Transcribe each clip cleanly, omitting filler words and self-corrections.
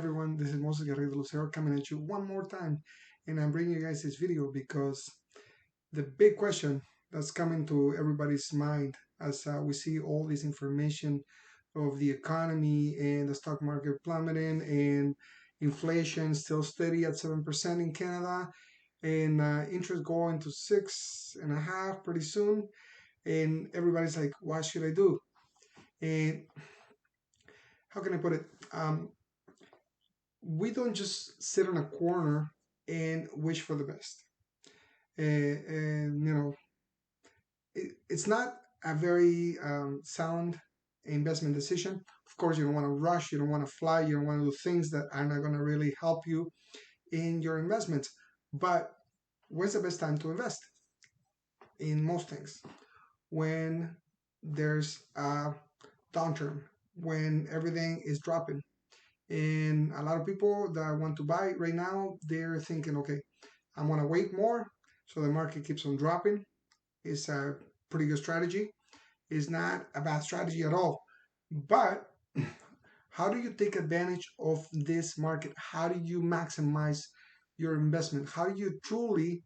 everyone, this is Moses Garrido Lucero coming at you one more time, and I'm bringing you guys this video because the big question that's coming to everybody's mind as we see all this information of the economy and the stock market plummeting and inflation still steady at 7% in Canada and interest going to 6.5 pretty soon, and everybody's like, what should I do? And how can I put it? We don't just sit in a corner and wish for the best. And it's not a very sound investment decision. Of course, you don't want to rush, you don't want to fly, you don't want to do things that are not going to really help you in your investments. But when's the best time to invest in most things? When there's a downturn, when everything is dropping. And a lot of people that want to buy right now, they're thinking, okay, I'm gonna wait more so the market keeps on dropping. It's a pretty good strategy. It's not a bad strategy at all. But how do you take advantage of this market? How do you maximize your investment? How do you truly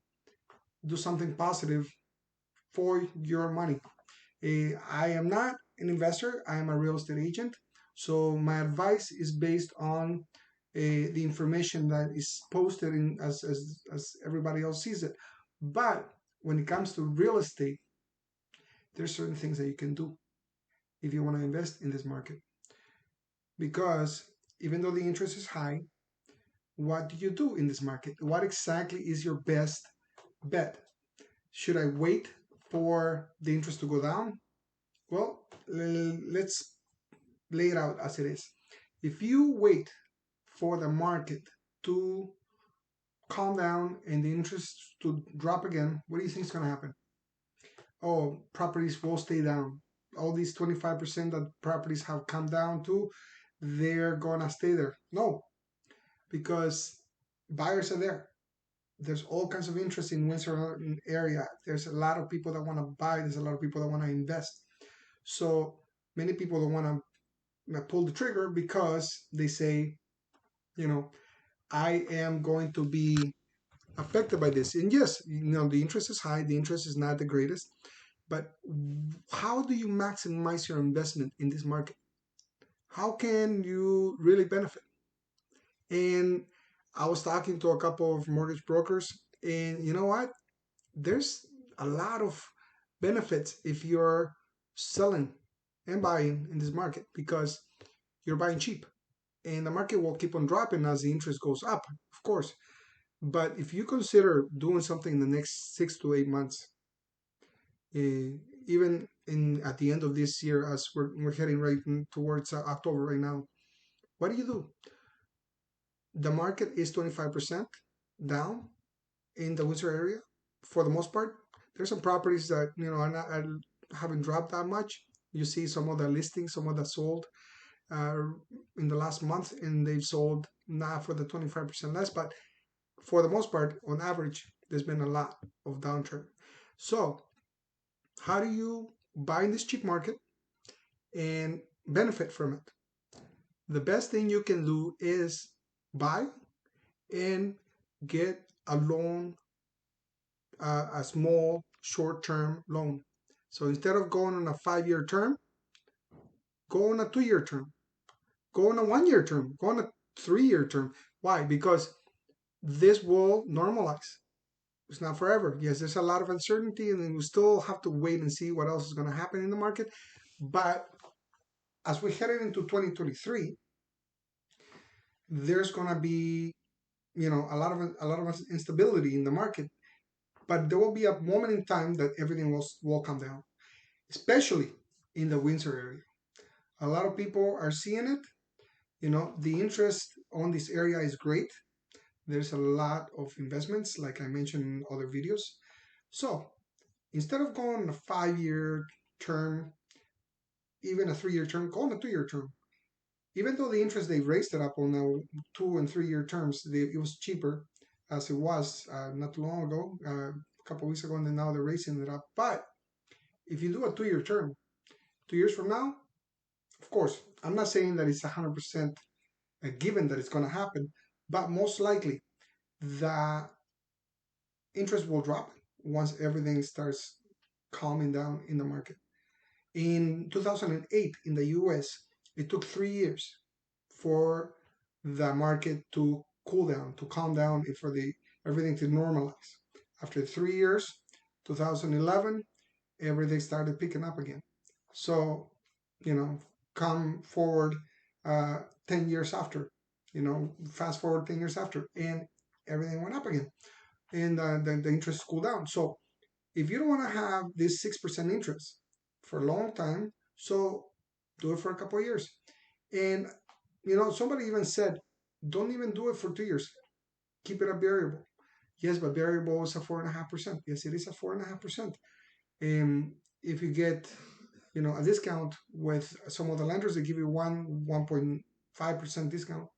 do something positive for your money? I am not an investor, I am a real estate agent. So my advice is based on the information that is posted in as everybody else sees it. But when it comes to real estate, there's certain things that you can do if you want to invest in this market. Because even though the interest is high, what do you do in this market? What exactly is your best bet? Should I wait for the interest to go down? Well, let's lay it out as it is. If you wait for the market to calm down and the interest to drop again, what do you think is going to happen? Oh, properties will stay down. All these 25% that properties have come down to, they're going to stay there. No, because buyers are there. There's all kinds of interest in Windsor area. There's a lot of people that want to buy. There's a lot of people that want to invest. So many people don't want to pull the trigger because they say, you know, I am going to be affected by this. And yes, the interest is high, the interest is not the greatest, but how do you maximize your investment in this market? How can you really benefit? And I was talking to a couple of mortgage brokers, and you know what? There's a lot of benefits if you're selling and buying in this market because you're buying cheap and the market will keep on dropping as the interest goes up, of course. But if you consider doing something in the next 6 to 8 months, even in at the end of this year, as we're heading right towards October right now, what do? The market is 25% down in the Windsor area for the most part. There's some properties that haven't dropped that much. You see some of the listings, some of the sold uh, in the last month, and they've sold not for the 25% less, but for the most part, on average, there's been a lot of downturn. So, how do you buy in this cheap market and benefit from it? The best thing you can do is buy and get a loan, a small short-term loan. So instead of going on a 5-year term, go on a 2-year term, go on a 1-year term, go on a 3-year term. Why? Because this will normalize. It's not forever. Yes, there's a lot of uncertainty, and then we still have to wait and see what else is going to happen in the market. But as we head into 2023, there's going to be, a lot of instability in the market. But there will be a moment in time that everything will come down, especially in the Windsor area. A lot of people are seeing it. The interest on this area is great. There's a lot of investments, like I mentioned in other videos. So instead of going on a 5-year term, even a 3-year term, go on a 2-year term. Even though the interest they raised it up on the 2 and 3-year terms, it was cheaper as it was not too long ago, a couple of weeks ago, and then now they're raising it up. But if you do a 2-year term, 2 years from now, of course, I'm not saying that it's 100% a given that it's going to happen, but most likely the interest will drop once everything starts calming down in the market. In 2008 in the US, it took 3 years for the market to cool down, to calm down, and for the everything to normalize. After 3 years, 2011, everything started picking up again. So, you know, come forward 10 years after, fast forward 10 years after, and everything went up again. And the interest cooled down. So if you don't want to have this 6% interest for a long time, so do it for a couple of years. And, somebody even said, don't even do it for 2 years. Keep it a variable. Yes, but variable is a 4.5%. Yes, it is a 4.5%. And if you get, a discount with some of the lenders, they give you 1.5% discount.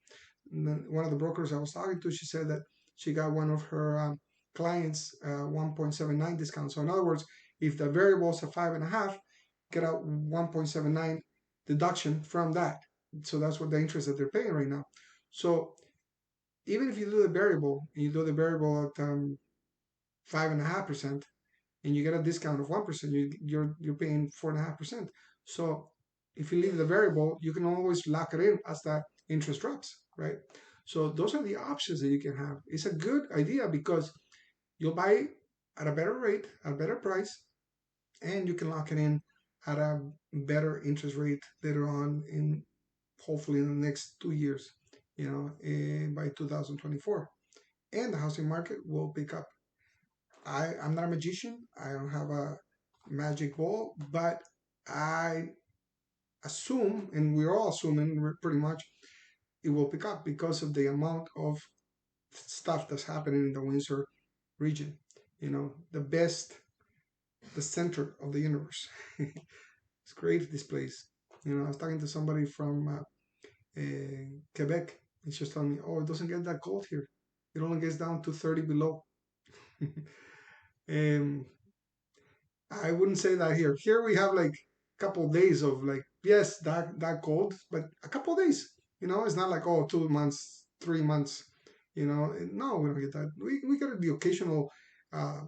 And then one of the brokers I was talking to, she said that she got one of her clients 1.79 discount. So in other words, if the variable is a 5.5, get a 1.79 deduction from that. So that's what the interest that they're paying right now. So even if you do the variable, you do the variable at 5.5%, and you get a discount of 1%, you're paying 4.5%. So if you leave the variable, you can always lock it in as the interest drops, right? So those are the options that you can have. It's a good idea because you'll buy at a better rate, at a better price, and you can lock it in at a better interest rate later on in hopefully in the next 2 years, by 2024. And the housing market will pick up. I'm not a magician. I don't have a magic ball, but I assume, and we're all assuming pretty much, it will pick up because of the amount of stuff that's happening in the Windsor region. The best, the center of the universe. It's great, this place. I was talking to somebody from Quebec, and she was telling me, oh, it doesn't get that cold here. It only gets down to 30 below. And I wouldn't say that here. Here we have like a couple of days of like, yes, that cold, but a couple of days. It's not like, oh, 2 months, 3 months. No, we don't get that. We get the occasional uh,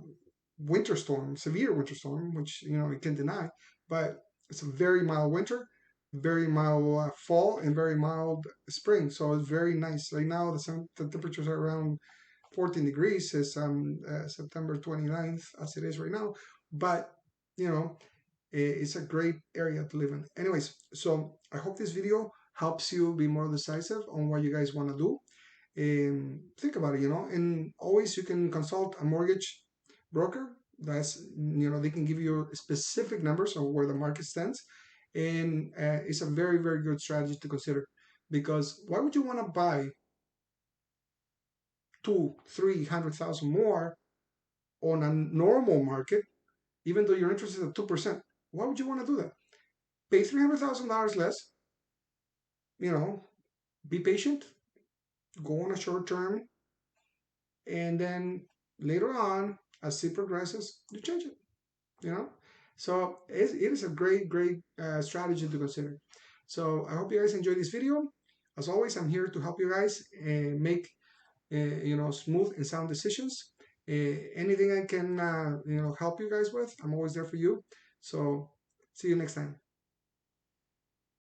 winter storm, severe winter storm, which we can't deny. But it's a very mild winter, very mild fall, and very mild spring. So it's very nice. Right now, the temperatures are around 14 degrees. It's September 29th, as it is right now. But, you know, it's a great area to live in. Anyways, so I hope this video helps you be more decisive on what you guys want to do. And think about it, and always you can consult a mortgage broker. That's, they can give you specific numbers of where the market stands. And it's a very, very good strategy to consider, because why would you want to buy 200,000, 300,000 more on a normal market, even though your interest is at 2%? Why would you want to do that? Pay $300,000 less, be patient, go on a short term, and then later on, as it progresses, you change it, you know? So it is a great, great strategy to consider. So I hope you guys enjoyed this video. As always, I'm here to help you guys make smooth and sound decisions. Anything I can help you guys with, I'm always there for you. So see you next time.